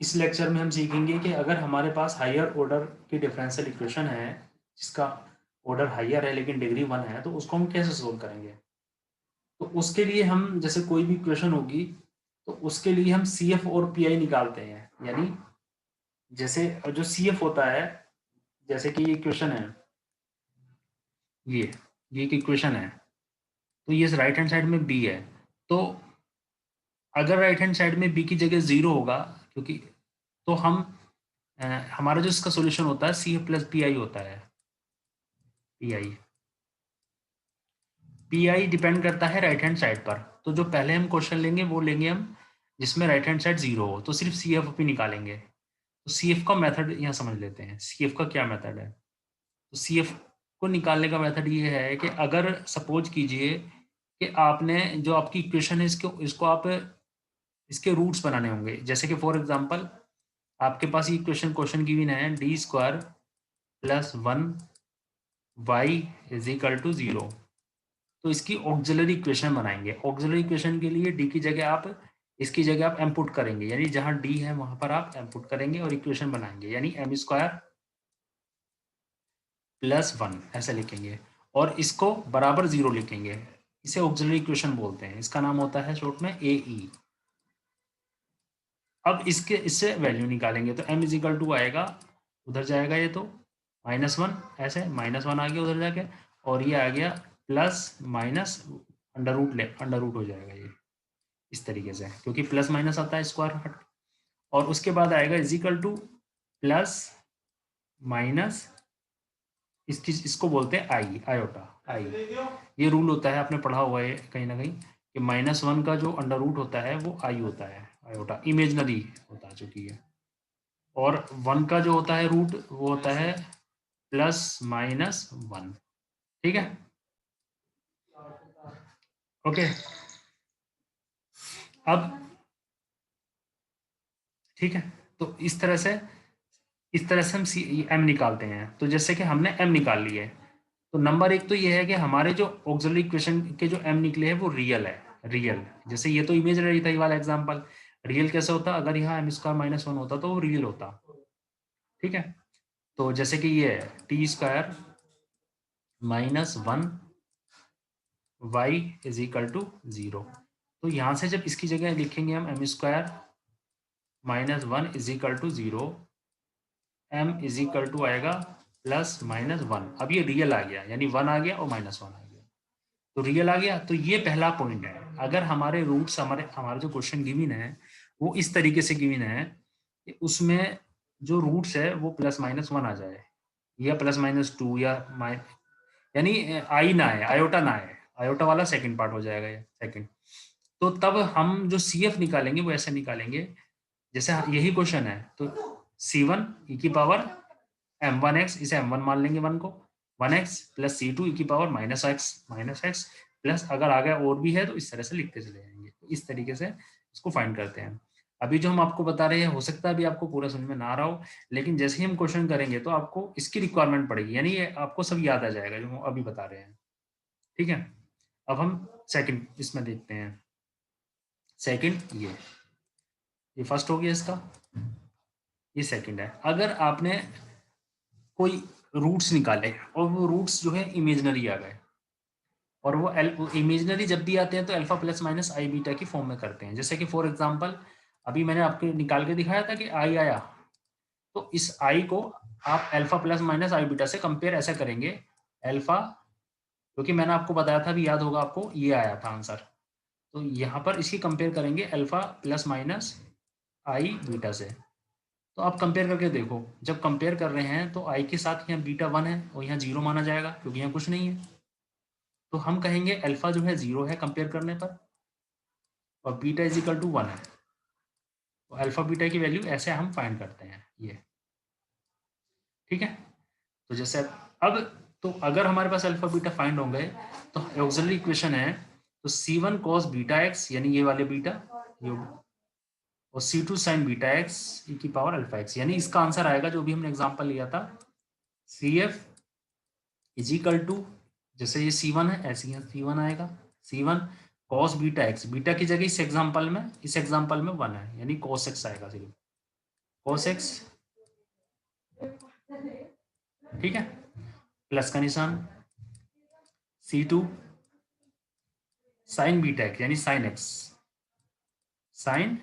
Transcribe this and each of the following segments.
इस लेक्चर में हम सीखेंगे कि अगर हमारे पास हायर ऑर्डर की डिफरेंशियल इक्वेशन है जिसका ऑर्डर हायर है लेकिन डिग्री 1 है, तो उसको हम कैसे सोल्व करेंगे। तो उसके लिए हम जैसे कोई भी इक्वेशन होगी तो उसके लिए हम सी एफ और पी आई निकालते हैं। यानी जैसे जो सी एफ होता है, जैसे कि ये इक्वेशन है, ये एक इक्वेशन है, तो ये राइट हैंड साइड में बी है। तो अगर राइट हैंड साइड में बी की जगह 0 होगा, क्योंकि तो हम हमारा जो इसका सोल्यूशन होता है C F plus P I होता है। पी आई डिपेंड करता है राइट हैंड साइड पर। तो जो पहले हम क्वेश्चन लेंगे वो लेंगे हम जिसमें राइट हैंड साइड 0 हो, तो सिर्फ सी एफ पी निकालेंगे। तो सी एफ का मेथड यहाँ समझ लेते हैं, सी एफ का क्या मेथड है। तो सी एफ को निकालने का मेथड ये है कि अगर सपोज कीजिए कि आपने जो आपकी इक्वेशन है इसको इसको आप इसके रूट्स बनाने होंगे। जैसे कि फॉर एग्जांपल आपके पास ये इक्वेशन क्वेश्चन गिवन है D square plus 1 Y is equal to 0। तो इसकी ऑक्सिलरी इक्वेशन बनाएंगे। ऑक्सिलरी इक्वेशन के लिए डी की जगह आप इसकी जगह आप इनपुट करेंगे, यानी जहां डी है वहां पर आप इनपुट करेंगे और इक्वेशन बनाएंगे, यानी एम स्क्वायर प्लस 1 ऐसे लिखेंगे और इसको बराबर 0 लिखेंगे। इसे ऑक्सिलरी इक्वेशन बोलते हैं, इसका नाम होता है शॉर्ट में ए ई। अब इसके इससे वैल्यू निकालेंगे तो एम इजिकल टू आएगा, उधर जाएगा ये तो -1, ऐसे -1 आ गया उधर जाके, और ये आ गया प्लस माइनस अंडर रूट हो जाएगा ये इस तरीके से, क्योंकि प्लस माइनस आता है स्क्वायर हट। और उसके बाद आएगा इजिकल टू प्लस माइनस, इसकी इसको बोलते हैं आई, आयोटा आई। ये रूल होता है, आपने पढ़ा हुआ है कहीं ना कहीं कि -1 का जो अंडर रूट होता है वो आई होता है, आयोटा इमेजनरी होता है चूंकि है। और 1 का जो होता है रूट वो होता है +-1। ठीक है, ओके। अब ठीक है, तो इस तरह से हम एम निकालते हैं। तो जैसे कि हमने एम निकाल ली है, तो नंबर एक तो ये है कि हमारे जो ऑक्सिलरी इक्वेशन के जो एम निकले हैं वो रियल है। रियल, जैसे ये तो इमेजिनरी था ये वाला एग्जांपल। रियल कैसे होता, अगर यहाँ एम स्क्वायर -1 होता तो वो रियल होता। ठीक है, तो जैसे कि ये है T square -1 y is equal to 0। तो यहां से जब इसकी जगह लिखेंगे हम M square -1 is equal to 0, M is equal to आएगा +-1। अब ये रियल आ गया, यानी 1 आ गया और -1 आ गया, तो रियल आ गया। तो ये पहला पॉइंट है। अगर हमारे रूट्स हमारे जो क्वेश्चन गिवन है वो इस तरीके से गिवन है कि उसमें जो रूट्स है वो +-1 आ जाए, या +-2, या यानी आई ना है, आयोटा ना है। आयोटा वाला सेकंड पार्ट हो जाएगा ये सेकंड। तो तब हम जो सी एफ निकालेंगे वो ऐसे निकालेंगे, जैसे यही क्वेश्चन है तो C1 e की पावर m1x, इसे m1 मान लेंगे 1 को, 1x प्लस C2 e की पावर -x प्लस अगर आगे और भी है तो इस तरह से लिखते चले जाएंगे। तो इस तरीके से इसको फाइंड करते हैं। अभी जो हम आपको बता रहे हैं हो सकता है अभी आपको पूरा समझ में ना आ रहा हो, लेकिन जैसे ही हम क्वेश्चन करेंगे तो आपको इसकी रिक्वायरमेंट पड़ेगी, यानी ये आपको सब याद आ जाएगा जो हम अभी बता रहे हैं। ठीक है, अब हम सेकंड इसमें देखते हैं। सेकंड ये फर्स्ट हो गया इसका, ये सेकंड है। अगर आपने कोई रूट्स निकाले और वो रूट्स जो है इमेजिनरी आ गए, और वो इमेजिनरी जब भी आते हैं तो अल्फा प्लस माइनस आई बीटा की फॉर्म में करते हैं। जैसे कि फॉर एग्जांपल अभी मैंने आपको निकाल के दिखाया था कि आई आया, तो इस आई को आप अल्फा प्लस माइनस आई बीटा से कंपेयर ऐसा करेंगे। अल्फा, क्योंकि मैंने आपको बताया था, भी याद होगा आपको, ये आया था आंसर, तो यहाँ पर इसकी कंपेयर करेंगे अल्फा प्लस माइनस आई बीटा से। तो आप कंपेयर करके देखो, जब कंपेयर कर रहे हैं तो आई के साथ यहाँ बीटा 1 है और यहाँ 0 माना जाएगा क्योंकि यहाँ कुछ नहीं है। तो हम कहेंगे अल्फा जो है 0 है कंपेयर करने पर, और बीटा इज इक्वल टू 1 है। तो अल्फा बीटा की वैल्यू ऐसे हम फाइंड करते हैं ये। ठीक है, तो जैसे अब तो अगर हमारे पास अल्फा बीटा फाइंड हो गए तो ऑक्सिलरी इक्वेशन है तो C1 cos बीटा एक्स, यानी ये वाले बीटा, ये, और C2 sin बीटा एक्स ई की पावर अल्फा एक्स, यानी इसका आंसर आएगा जो भी हमने एग्जांपल लिया था CF इज इक्वल टू, जैसे ये C1 है ऐसे ही C1 आएगा, C1 cos beta x, beta की जगह इस एग्जांपल में 1 है, यानी cos x आएगा सिर्फ। cos x, ठीक है, प्लस का निशान, C2 साइन बीटा एक्स यानी sine X, sine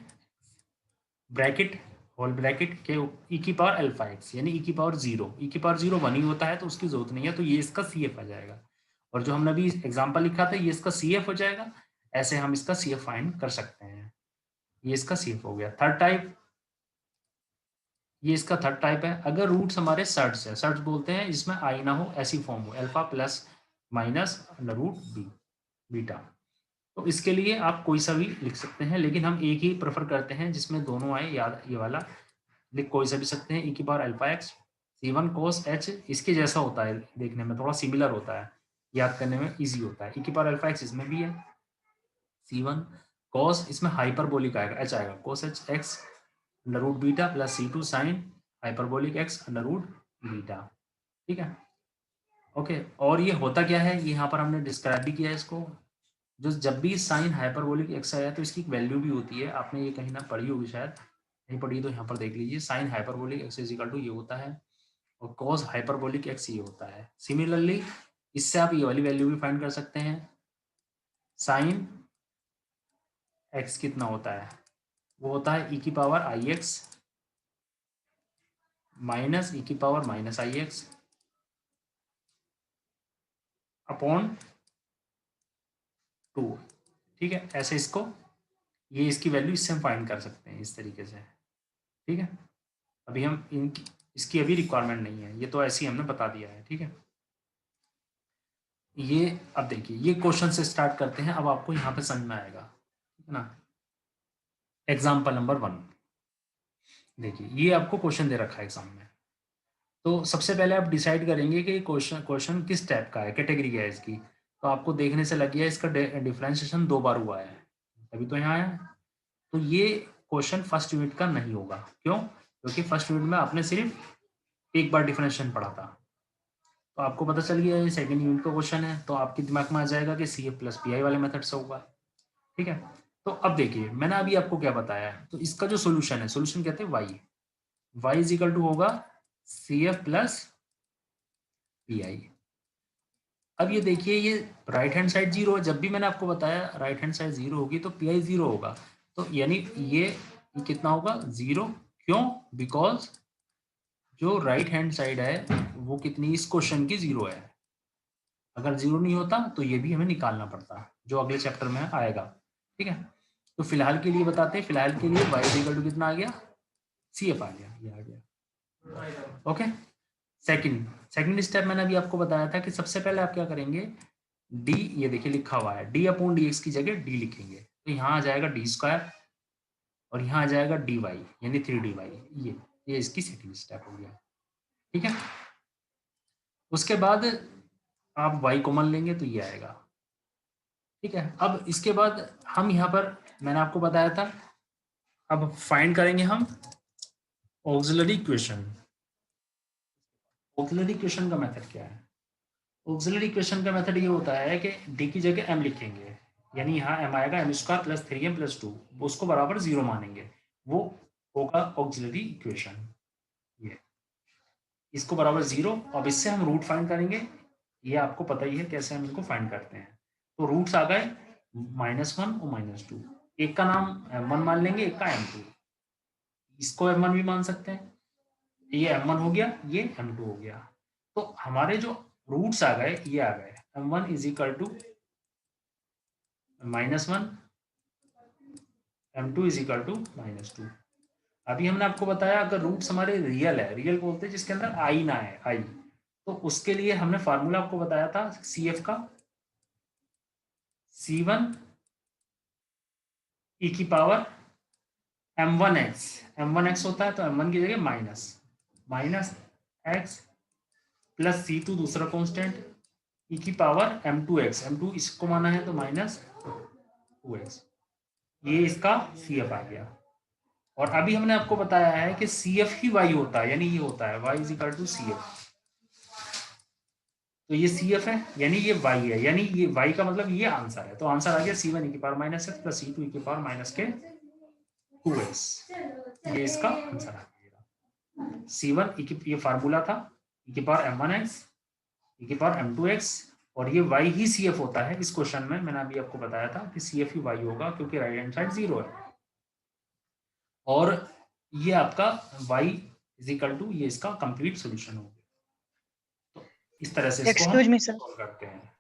bracket whole bracket के ई की पावर अल्फा एक्स यानी ई की पावर जीरो, ई की पावर जीरो वन ही होता है तो उसकी जरूरत नहीं है, तो ये इसका सी एफ आ जाएगा। और जो हमने अभी एग्जाम्पल लिखा था ये इसका सी एफ हो जाएगा। ऐसे हम इसका सी एफ फाइंड कर सकते हैं। ये इसका सी एफ हो गया। थर्ड टाइप, ये इसका थर्ड टाइप है। अगर रूट्स हमारे सर्ट्स है, सर्ट्स बोलते हैं जिसमें आई ना हो, ऐसी फॉर्म हो, alpha plus minus under root B beta, तो इसके लिए आप कोई सा भी लिख सकते हैं, लेकिन हम एक ही प्रेफर करते हैं जिसमें दोनों आए। याद ये वाला लिख कोई सा भी सकते हैं, ई की power alpha x C1 cos h इसके जैसा होता है, देखने में थोड़ा सिमिलर होता है, याद करने में इजी होता है। ई की पावर अल्फा एक्स इसमें भी है, C1 cos इसमें हाइपरबोलिक आएगा, h आएगा, cos h x under root beta plus C2 sine hyperbolic x under root beta, ठीक है, ओके। और ये होता क्या है, ये यहाँ पर हमने डिस्क्राइब भी किया है इसको। जो जब भी साइन हाइपरबोलिक एक्स आया तो इसकी एक वैल्यू भी होती है, आपने ये कहीं ना पढ़ी होगी शायद, नहीं पढ़ी तो यहाँ पर देख लीजिए। Sine hyperbolic X is equal to ये होता है और कॉस हाइपरबोलिक एक्स ये होता है। सिमिलरली इससे आप ये वाली वैल्यू भी फाइंड कर सकते हैं। साइन एक्स कितना होता है, वो होता है ई की पावर आई एक्स माइनस ई की पावर माइनस आई एक्स अपॉन 2, ठीक है। ऐसे इसको, ये इसकी वैल्यू इससे हम फाइंड कर सकते हैं इस तरीके से, ठीक है। अभी हम इनकी इसकी अभी रिक्वायरमेंट नहीं है, ये तो ऐसे ही हमने बता दिया है, ठीक है। ये अब देखिए, ये क्वेश्चन से स्टार्ट करते हैं, अब आपको यहाँ पे समझ में आएगा, ठीक है ना। एग्जाम्पल नंबर 1 देखिए, ये आपको क्वेश्चन दे रखा है एग्जाम में। तो सबसे पहले आप डिसाइड करेंगे कि क्वेश्चन किस टाइप का है, कैटेगरी क्या है इसकी। तो आपको देखने से लग गया इसका डिफ्रेंशिएशन 2 बार हुआ है, अभी तो यहाँ आया। तो ये क्वेश्चन फर्स्ट यूनिट का नहीं होगा, क्यों? क्योंकि फर्स्ट यूनिट में आपने सिर्फ एक बार डिफरेंशिएशन पढ़ा था, तो आपको पता चल गया ये सेकंड यूनिट का क्वेश्चन है, तो आपके दिमाग में आ जाएगा कि C F plus P I वाले मेथड से होगा, ठीक है। तो अब देखिए, मैंने अभी आपको क्या बताया है, तो इसका जो सोल्यूशन है, सोल्यूशन कहते हैं Y, Y is equal to होगा C F plus P I. अब ये देखिए, ये राइट हैंड साइड जीरो है, जब भी मैंने आपको बताया राइट हैंड साइड जीरो होगी तो पी आई जीरो होगा, तो यानी ये कितना होगा, जीरो। क्यों? बिकॉज जो राइट हैंड साइड है वो कितनी, इस क्वेश्चन की जीरो है। अगर जीरो नहीं होता तो ये भी हमें निकालना पड़ता, जो अगले चैप्टर में आएगा, ठीक है। तो फिलहाल के लिए बताते हैं, फिलहाल के लिए वाई इक्वल टू कितना आ गया, सी एफ आ गया, ये आ गया, ओके। सेकंड सेकंड स्टेप मैंने अभी आपको बताया था कि सबसे पहले आप क्या करेंगे, डी, ये देखिए लिखा हुआ है, डी अपॉन डी एक्स की जगह डी लिखेंगे, तो यहाँ आ जाएगा डी स्क्वायर और यहाँ आ जाएगा डी वाई यानी 3dy। ये इसकी सेकंड स्टेप हो गया, ठीक है। उसके बाद आप y कॉमन लेंगे तो ये आएगा, ठीक है। अब इसके बाद हम यहाँ पर, मैंने आपको बताया था, अब फाइंड करेंगे हम ऑक्सिलरी इक्वेशन। ऑक्सिलरी इक्वेशन का मेथड क्या है? ऑक्सिलरी इक्वेशन का मेथड ये होता है कि डी की जगह m लिखेंगे, यानी यहाँ m आएगा m square plus 3m plus 2, उसको बराबर जीरो मानेंगे, वो होगा ऑक्सिलरी इक्वेशन। ये इसको बराबर जीरो। अब इससे हम रूट फाइंड करेंगे, ये आपको पता ही है कैसे हम इनको फाइंड करते हैं। तो रूट्स आ गए -1 और -2, एक का नाम m1 मान लेंगे, एक का m2, इसको m1 भी मान सकते हैं, ये m1 हो गया, ये m2 हो गया। तो हमारे जो रूट्स आ गए ये आ गए, m1 is equal to -1, m2 is equal to -2। अभी हमने आपको बताया अगर रूट्स हमारे रियल है, रियल बोलते हैं जिसके अंदर आई ना है, आई, तो उसके लिए हमने फार्मूला आपको बताया था सी एफ का, C1 ई की पावर m1x होता है, तो m1 की जगह माइनस एक्स प्लस C2 दूसरा कांस्टेंट ई की पावर m2 इसको माना है तो -2x, ये इसका सी एफ आ गया। और अभी हमने आपको बताया है कि सी एफ ही वाई होता है, यानी ये होता है y is equal to C F, तो ये सी एफ है यानी ये y है, यानी ये y का मतलब ये आंसर है, तो आंसर आ गया C1 ई की पावर -x प्लस C2 ई की पावर -2x, ये इसका आंसर आ गया। C1 ये फार्मूला था e की पावर m1x e की पावर m2x, और ये y ही CF होता है इस क्वेश्चन में। मैंने अभी आपको बताया था कि CF ही y होगा क्योंकि राइट हैंड साइड 0 है। और ये आपका y इज इक्वल टू ये इसका कंप्लीट सोल्यूशन हो गया। तो इस तरह से इसको हम एक्सक्यूज मी सर, सॉल्व करते हैं।